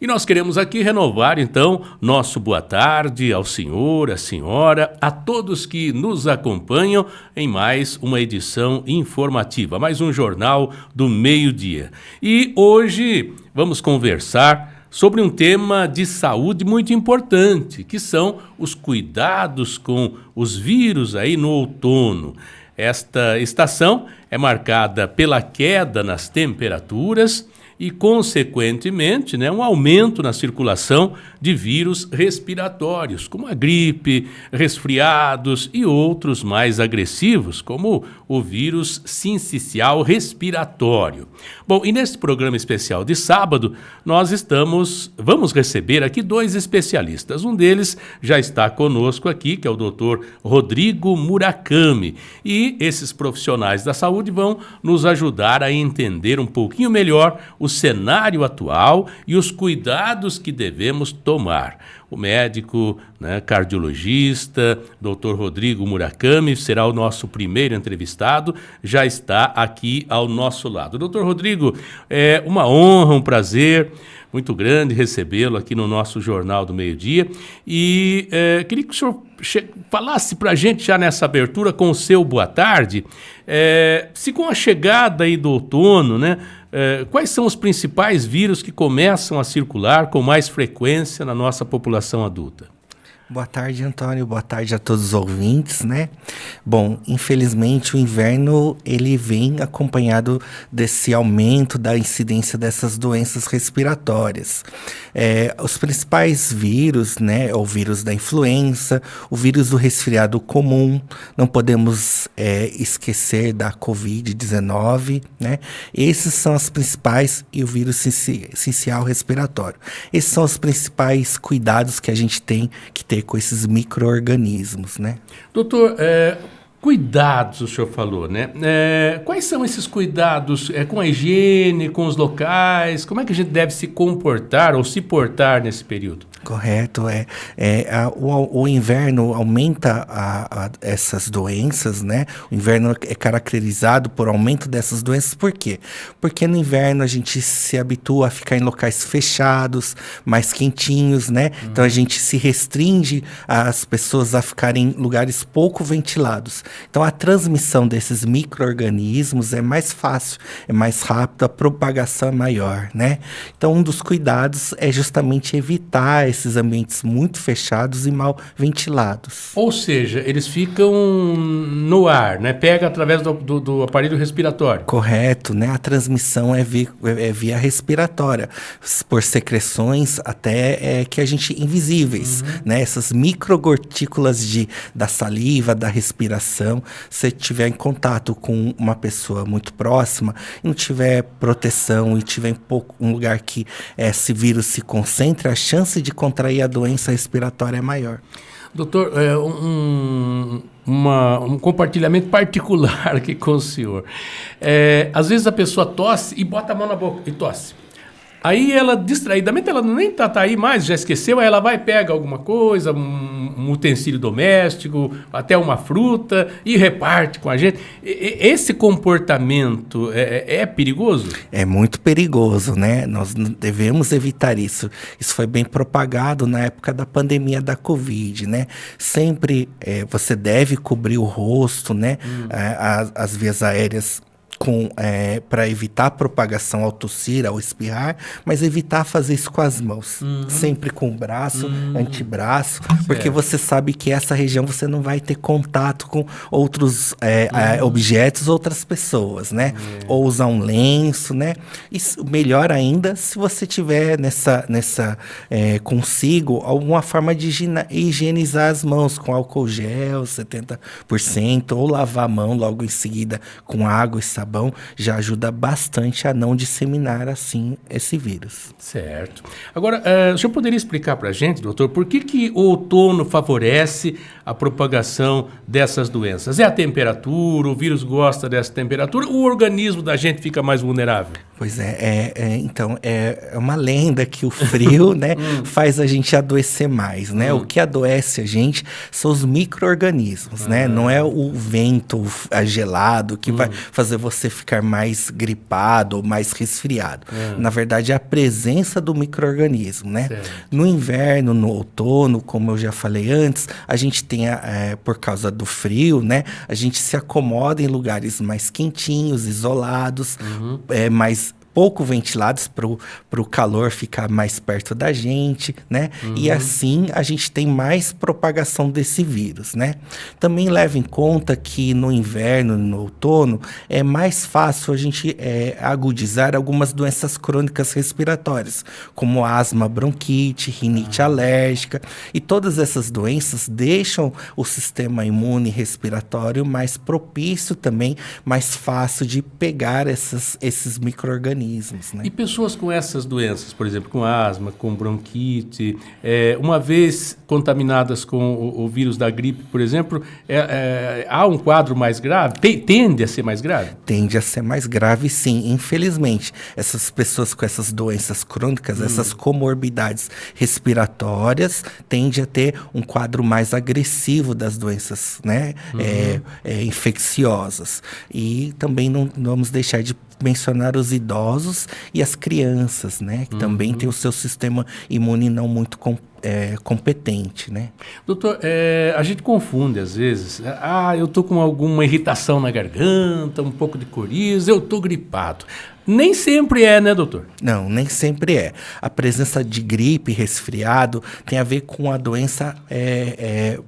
E nós queremos aqui renovar, então, nosso boa tarde ao senhor, à senhora, a todos que nos acompanham em mais uma edição informativa, mais um Jornal do Meio-Dia. E hoje vamos conversar sobre um tema de saúde muito importante, que são os cuidados com os vírus aí no outono. Esta estação é marcada pela queda nas temperaturas e, consequentemente, um aumento na circulação de vírus respiratórios, como a gripe, resfriados e outros mais agressivos, como o vírus sincicial respiratório. Bom, e neste programa especial de sábado, nós vamos receber aqui dois especialistas. Um deles já está conosco aqui, que é o Dr. Rodrigo Murakami. E esses profissionais da saúde vão nos ajudar a entender um pouquinho melhor o cenário atual e os cuidados que devemos tomar. O médico, cardiologista, Dr. Rodrigo Murakami, será o nosso primeiro entrevistado, já está aqui ao nosso lado. Dr. Rodrigo, é uma honra, um prazer muito grande recebê-lo aqui no nosso Jornal do Meio-Dia e queria que o senhor falasse para a gente já nessa abertura com o seu boa tarde, se com a chegada aí do outono, quais são os principais vírus que começam a circular com mais frequência na nossa população adulta? Boa tarde, Antônio. Boa tarde a todos os ouvintes, Bom, infelizmente o inverno ele vem acompanhado desse aumento da incidência dessas doenças respiratórias. Os principais vírus, o vírus da influenza, o vírus do resfriado comum, não podemos esquecer da Covid-19, Esses são os principais, e o vírus sincicial respiratório. Esses são os principais cuidados que a gente tem que ter com esses micro-organismos, Doutor, cuidados, o senhor falou, quais são esses cuidados com a higiene, com os locais? Como é que a gente deve se comportar ou se portar nesse período? Correto, o inverno aumenta essas doenças, O inverno é caracterizado por aumento dessas doenças, por quê? Porque no inverno a gente se habitua a ficar em locais fechados, mais quentinhos, Então a gente se restringe as pessoas a ficarem em lugares pouco ventilados. Então a transmissão desses micro-organismos é mais fácil, é mais rápido, a propagação é maior, Então um dos cuidados é justamente evitar esses ambientes muito fechados e mal ventilados. Ou seja, eles ficam no ar, Pega através do aparelho respiratório. Correto, A transmissão é via respiratória, por secreções até que a gente invisíveis, Essas microgotículas da saliva, da respiração, se tiver em contato com uma pessoa muito próxima e não tiver proteção e tiver um lugar que esse vírus se concentra, a chance de contrair a doença respiratória é maior. Doutor, um compartilhamento particular aqui com o senhor. Às vezes a pessoa tosse e bota a mão na boca e tosse. Aí ela, distraidamente, ela nem tá aí mais, já esqueceu, aí ela vai, pega alguma coisa, um utensílio doméstico, até uma fruta, e reparte com a gente. Esse comportamento é perigoso? É muito perigoso, Nós devemos evitar isso. Isso foi bem propagado na época da pandemia da Covid, Sempre você deve cobrir o rosto, as vias aéreas para evitar a propagação ao tossir, ao espirrar, mas evitar fazer isso com as mãos. Sempre com o braço, antebraço, porque você sabe que essa região você não vai ter contato com outros objetos, outras pessoas, Ou usar um lenço, Isso, melhor ainda, se você tiver consigo alguma forma de higienizar as mãos com álcool gel, 70%, ou lavar a mão logo em seguida com água e sabão, já ajuda bastante a não disseminar assim esse vírus. Certo. Agora, o senhor poderia explicar para a gente, doutor, por que o outono favorece a propagação dessas doenças? É a temperatura, o vírus gosta dessa temperatura, o organismo da gente fica mais vulnerável? Pois então, é uma lenda que o frio, faz a gente adoecer mais, O que adoece a gente são os micro-organismos, Não é o vento gelado que vai fazer você você ficar mais gripado ou mais resfriado. Na verdade, é a presença do micro-organismo, né? Certo. No inverno, no outono, como eu já falei antes, a gente tem, por causa do frio, né? A gente se acomoda em lugares mais quentinhos, isolados, mais pouco ventilados para o calor ficar mais perto da gente, né? E assim a gente tem mais propagação desse vírus, né? Também leva em conta que no inverno e no outono é mais fácil a gente agudizar algumas doenças crônicas respiratórias, como asma, bronquite, rinite alérgica, e todas essas doenças deixam o sistema imune respiratório mais propício também, mais fácil de pegar esses micro-organismos. Né? E pessoas com essas doenças, por exemplo, com asma, com bronquite, uma vez contaminadas com o vírus da gripe, por exemplo, há um quadro mais grave? Tende a ser mais grave? Tende a ser mais grave, sim. Infelizmente, essas pessoas com essas doenças crônicas, essas comorbidades respiratórias, tendem a ter um quadro mais agressivo das doenças, né? Infecciosas. E também não vamos deixar de mencionar os idosos e as crianças, né? Que também tem o seu sistema imune não muito competente, né? Doutor, a gente confunde às vezes. Eu tô com alguma irritação na garganta, um pouco de coriza, eu tô gripado. Nem sempre é, né, doutor? Não, nem sempre é. A presença de gripe, resfriado, tem a ver com a doença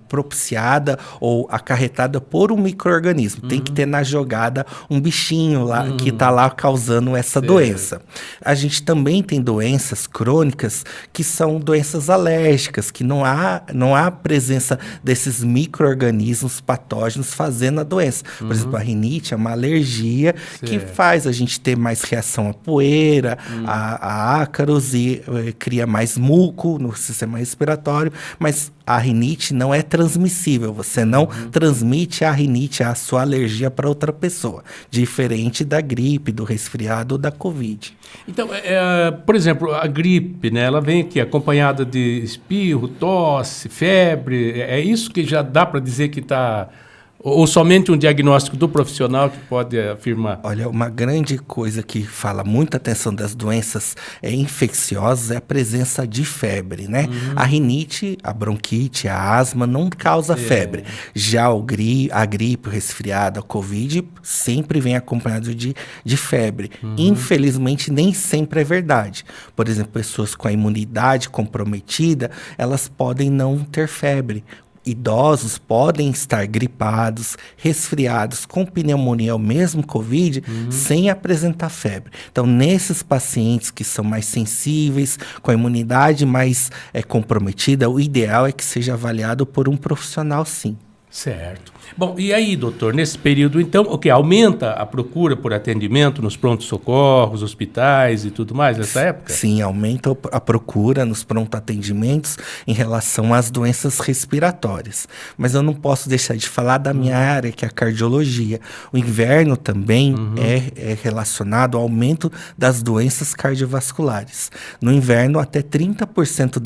propiciada ou acarretada por um micro-organismo. Tem que ter na jogada um bichinho lá que está lá causando essa doença. A gente também tem doenças crônicas que são doenças alérgicas, que não há presença desses micro-organismos patógenos fazendo a doença. Por exemplo, a rinite é uma alergia que faz a gente ter mais reação à poeira, a ácaros e cria mais muco no sistema respiratório, mas a rinite não é transmissível, você não transmite a rinite, a sua alergia para outra pessoa, diferente da gripe, do resfriado ou da Covid. Então, por exemplo, a gripe, né, ela vem aqui acompanhada de espirro, tosse, febre, é isso que já dá para dizer que está... Ou somente um diagnóstico do profissional que pode afirmar? Olha, uma grande coisa que fala muita atenção das doenças infecciosas é a presença de febre, né? A rinite, a bronquite, a asma não causa febre. Já a gripe, o resfriado, a Covid sempre vem acompanhado de febre. Infelizmente, nem sempre é verdade. Por exemplo, pessoas com a imunidade comprometida, elas podem não ter febre. Idosos podem estar gripados, resfriados, com pneumonia ou mesmo Covid, sem apresentar febre. Então, nesses pacientes que são mais sensíveis, com a imunidade mais comprometida, o ideal é que seja avaliado por um profissional, sim. Certo. Bom, e aí, doutor, nesse período, então, o que? Aumenta a procura por atendimento nos pronto-socorros, hospitais e tudo mais nessa época? Sim, aumenta a procura nos pronto-atendimentos em relação às doenças respiratórias. Mas eu não posso deixar de falar da minha área, que é a cardiologia. O inverno também é relacionado ao aumento das doenças cardiovasculares. No inverno, até 30%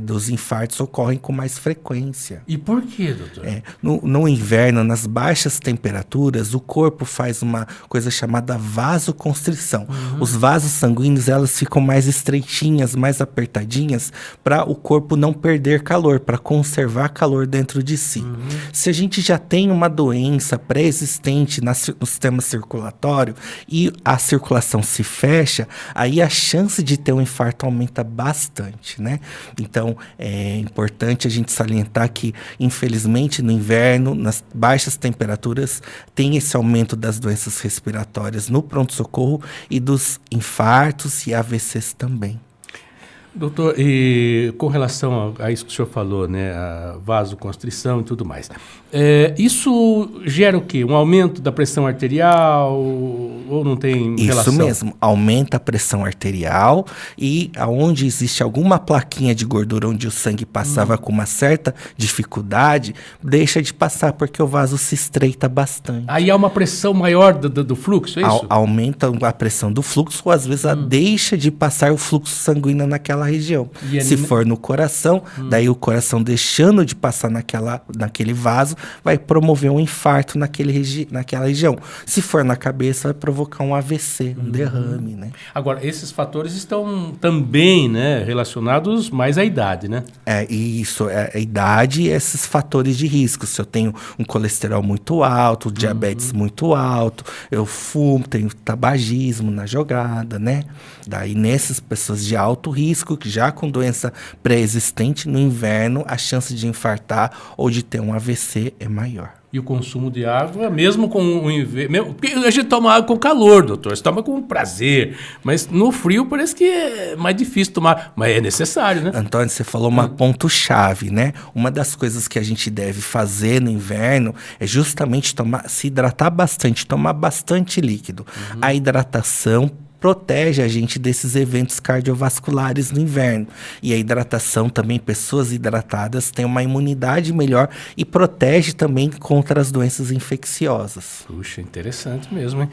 dos infartos ocorrem com mais frequência. E por quê, doutor? No inverno, nas baixas temperaturas, o corpo faz uma coisa chamada vasoconstrição. Os vasos sanguíneos, elas ficam mais estreitinhas, mais apertadinhas, para o corpo não perder calor, para conservar calor dentro de si. Se a gente já tem uma doença pré-existente no sistema circulatório e a circulação se fecha, aí a chance de ter um infarto aumenta bastante, né? Então, é importante a gente salientar que, infelizmente, no inverno, nas baixas temperaturas, tem esse aumento das doenças respiratórias no pronto-socorro e dos infartos e AVCs também. Doutor, e com relação a isso que o senhor falou, né, a vasoconstrição e tudo mais, isso gera o quê? Um aumento da pressão arterial ou não tem relação? Isso mesmo, aumenta a pressão arterial e aonde existe alguma plaquinha de gordura onde o sangue passava com uma certa dificuldade, deixa de passar porque o vaso se estreita bastante. Aí há uma pressão maior do fluxo, é isso? Aumenta a pressão do fluxo ou às vezes deixa de passar o fluxo sanguíneo naquela naquela região. E Se for no coração, daí o coração deixando de passar naquele vaso, vai promover um infarto naquela região. Se for na cabeça, vai provocar um AVC, um derrame, né? Agora, esses fatores estão também, né, relacionados mais à idade, né? Isso, a idade e esses fatores de risco. Se eu tenho um colesterol muito alto, diabetes muito alto, eu fumo, tenho tabagismo na jogada, né? Daí, nessas pessoas de alto risco, que já com doença pré-existente, no inverno, a chance de infartar ou de ter um AVC é maior. E o consumo de água, mesmo com o inverno... Porque a gente toma água com calor, doutor. Você toma com prazer. Mas no frio parece que é mais difícil tomar. Mas é necessário, né? Antônio, você falou uma ponto-chave, né? Uma das coisas que a gente deve fazer no inverno é justamente se hidratar bastante, tomar bastante líquido. A hidratação protege a gente desses eventos cardiovasculares no inverno. E a hidratação também, pessoas hidratadas têm uma imunidade melhor e protege também contra as doenças infecciosas. Puxa, interessante mesmo, hein?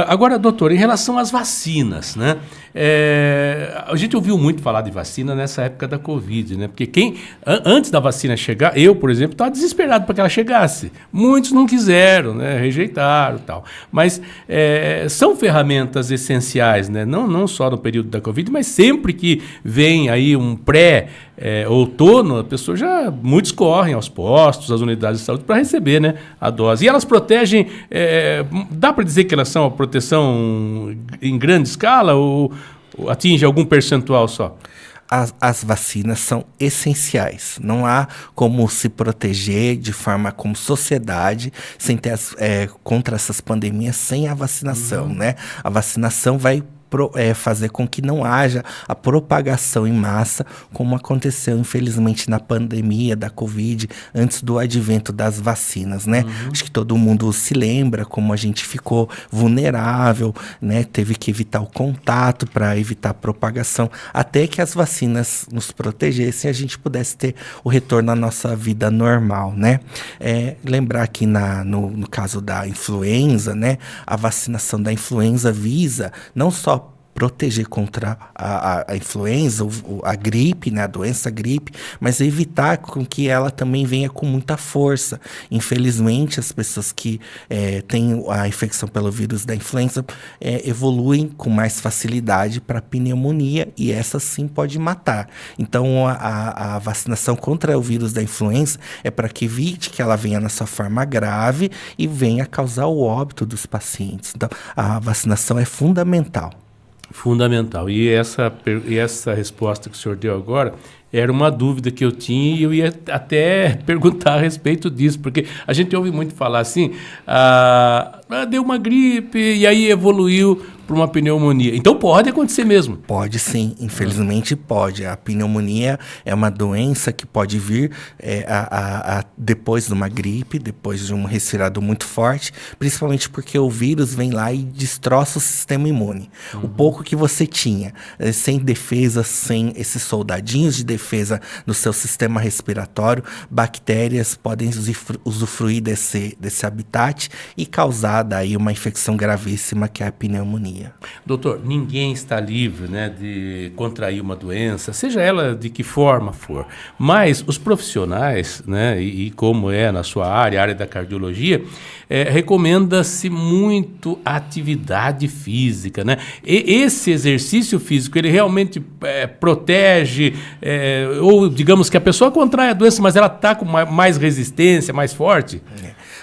Agora, doutor, em relação às vacinas, né? A gente ouviu muito falar de vacina nessa época da Covid, né? Porque antes da vacina chegar, eu, por exemplo, estava desesperado para que ela chegasse. Muitos não quiseram, né? Rejeitaram e tal. Mas são ferramentas essenciais, né? Não só no período da Covid, mas sempre que vem aí um outono, muitos correm aos postos, às unidades de saúde para receber, né, a dose. E elas protegem, dá para dizer que elas são a proteção em grande escala ou atinge algum percentual só? As vacinas são essenciais. Não há como se proteger de forma como sociedade sem ter contra essas pandemias sem a vacinação, né? A vacinação vai fazer com que não haja a propagação em massa, como aconteceu, infelizmente, na pandemia da Covid, antes do advento das vacinas, né? Acho que todo mundo se lembra como a gente ficou vulnerável, né? Teve que evitar o contato para evitar a propagação, até que as vacinas nos protegessem e a gente pudesse ter o retorno à nossa vida normal, né? Lembrar que no caso da influenza, né? A vacinação da influenza visa não só proteger contra a influenza, a gripe, né, a doença gripe, mas evitar com que ela também venha com muita força. Infelizmente, as pessoas que têm a infecção pelo vírus da influenza evoluem com mais facilidade para pneumonia e essa sim pode matar. Então, a vacinação contra o vírus da influenza é para que evite que ela venha na sua forma grave e venha causar o óbito dos pacientes. Então, a vacinação é fundamental. Fundamental. E essa resposta que o senhor deu agora era uma dúvida que eu tinha e eu ia até perguntar a respeito disso, porque a gente ouve muito falar assim, deu uma gripe e aí evoluiu para uma pneumonia. Então pode acontecer mesmo. Pode sim, infelizmente pode. A pneumonia é uma doença que pode vir depois de uma gripe, depois de um resfriado muito forte, principalmente porque o vírus vem lá e destroça o sistema imune. O pouco que você tinha, sem defesa, sem esses soldadinhos de defesa no seu sistema respiratório, bactérias podem usufruir desse habitat e causar daí uma infecção gravíssima que é a pneumonia. Doutor, ninguém está livre, né, de contrair uma doença, seja ela de que forma for, mas os profissionais, né, e como é na sua área, a área da cardiologia, recomenda-se muito a atividade física, né? E esse exercício físico, ele realmente protege, ou digamos que a pessoa contrai a doença, mas ela está com mais resistência, mais forte?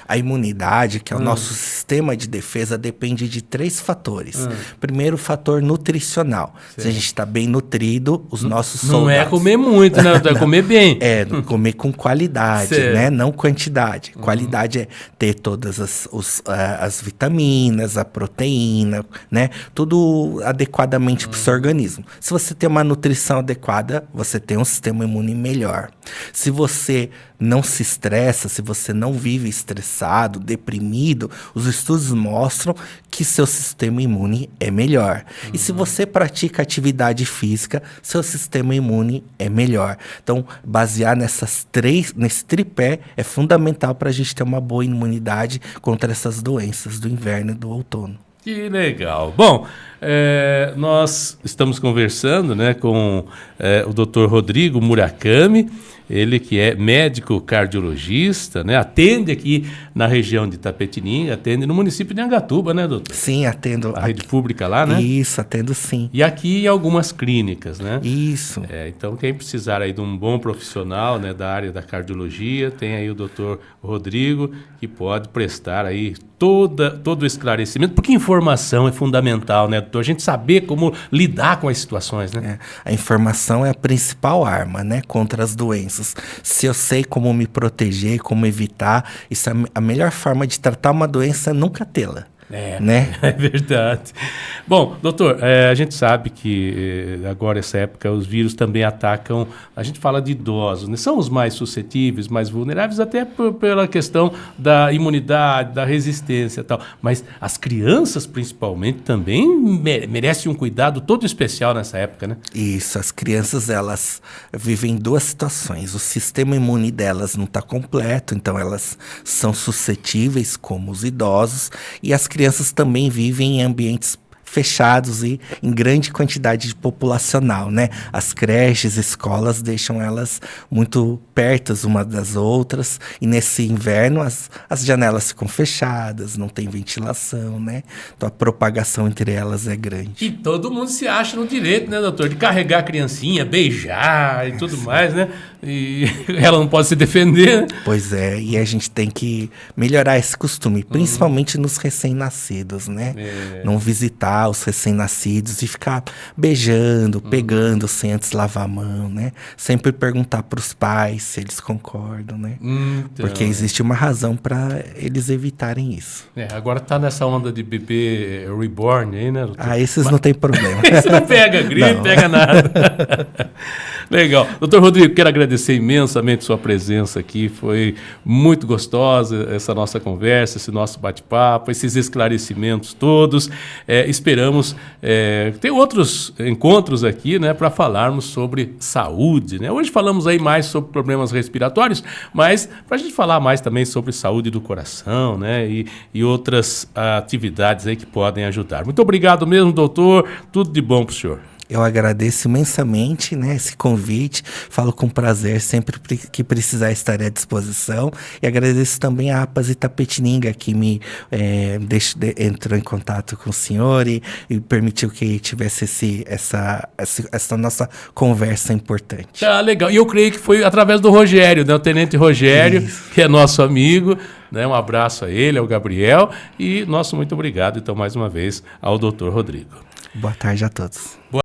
A imunidade, que é o nosso sistema de defesa, depende de 3 fatores. Primeiro, o fator nutricional. Certo. Se a gente está bem nutrido, os nossos soldados... Não é comer muito, né? É comer bem. Comer com qualidade, né? Não quantidade. Qualidade é ter todas as vitaminas, a proteína, né? Tudo adequadamente para o seu organismo. Se você tem uma nutrição adequada, você tem um sistema imune melhor. Se você não se estressa, se você não vive estressado, deprimido, os estudos mostram que seu sistema imune é melhor. E se você pratica atividade física, seu sistema imune é melhor. Então, basear nesse tripé é fundamental para a gente ter uma boa imunidade contra essas doenças do inverno e do outono. Que legal. Bom, nós estamos conversando, né, com o Dr. Rodrigo Murakami, ele que é médico cardiologista, né, atende aqui na região de Itapetininga, atende no município de Angatuba, né, doutor? Sim, atendo. A rede pública lá, né? Isso, atendo sim. E aqui em algumas clínicas, né? Isso. Então, quem precisar aí de um bom profissional, né, da área da cardiologia, tem aí o Dr. Rodrigo, que pode prestar aí todo o esclarecimento, porque informação é fundamental, né, doutor? A gente saber como lidar com as situações, né? A informação é a principal arma, né, contra as doenças. Se eu sei como me proteger, como evitar, isso é a melhor forma de tratar uma doença é nunca tê-la. Né? É verdade. Bom, doutor, a gente sabe que agora, essa época, os vírus também atacam, a gente fala de idosos, né? São os mais suscetíveis, mais vulneráveis, até pela questão da imunidade, da resistência e tal. Mas as crianças, principalmente, também merecem um cuidado todo especial nessa época, né? Isso, as crianças, elas vivem duas situações. O sistema imune delas não está completo, então elas são suscetíveis como os idosos, e as crianças também vivem em ambientes fechados e em grande quantidade populacional, né? As creches, escolas deixam elas muito perto umas das outras, e nesse inverno as janelas ficam fechadas, não tem ventilação, né? Então a propagação entre elas é grande. E todo mundo se acha no direito, né, doutor? De carregar a criancinha, beijar e tudo mais, né? E ela não pode se defender, né? Pois é, e a gente tem que melhorar esse costume, principalmente nos recém-nascidos, né? Não visitar os recém-nascidos e ficar beijando, pegando sem antes lavar a mão, né? Sempre perguntar para os pais se eles concordam, né? Então. Porque existe uma razão para eles evitarem isso. Agora tá nessa onda de bebê reborn aí, né, doutor? Esses não tem problema. Isso não pega gripe, não pega nada. Legal. Doutor Rodrigo, quero agradecer imensamente sua presença aqui. Foi muito gostosa essa nossa conversa, esse nosso bate-papo, esses esclarecimentos todos. Esperamos ter outros encontros aqui, né, para falarmos sobre saúde, né? Hoje falamos aí mais sobre problemas respiratórios, mas para a gente falar mais também sobre saúde do coração, né, e outras atividades aí que podem ajudar. Muito obrigado mesmo, doutor. Tudo de bom para o senhor. Eu agradeço imensamente, né, esse convite, falo com prazer, sempre que precisar estarei à disposição, e agradeço também a APAS Itapetininga, que me entrou em contato com o senhor e permitiu que tivesse essa nossa conversa importante. Legal, e eu creio que foi através do Rogério, né, o Tenente Rogério, que é nosso amigo, né, um abraço a ele, ao Gabriel, e nosso muito obrigado, então, mais uma vez, ao doutor Rodrigo. Boa tarde a todos.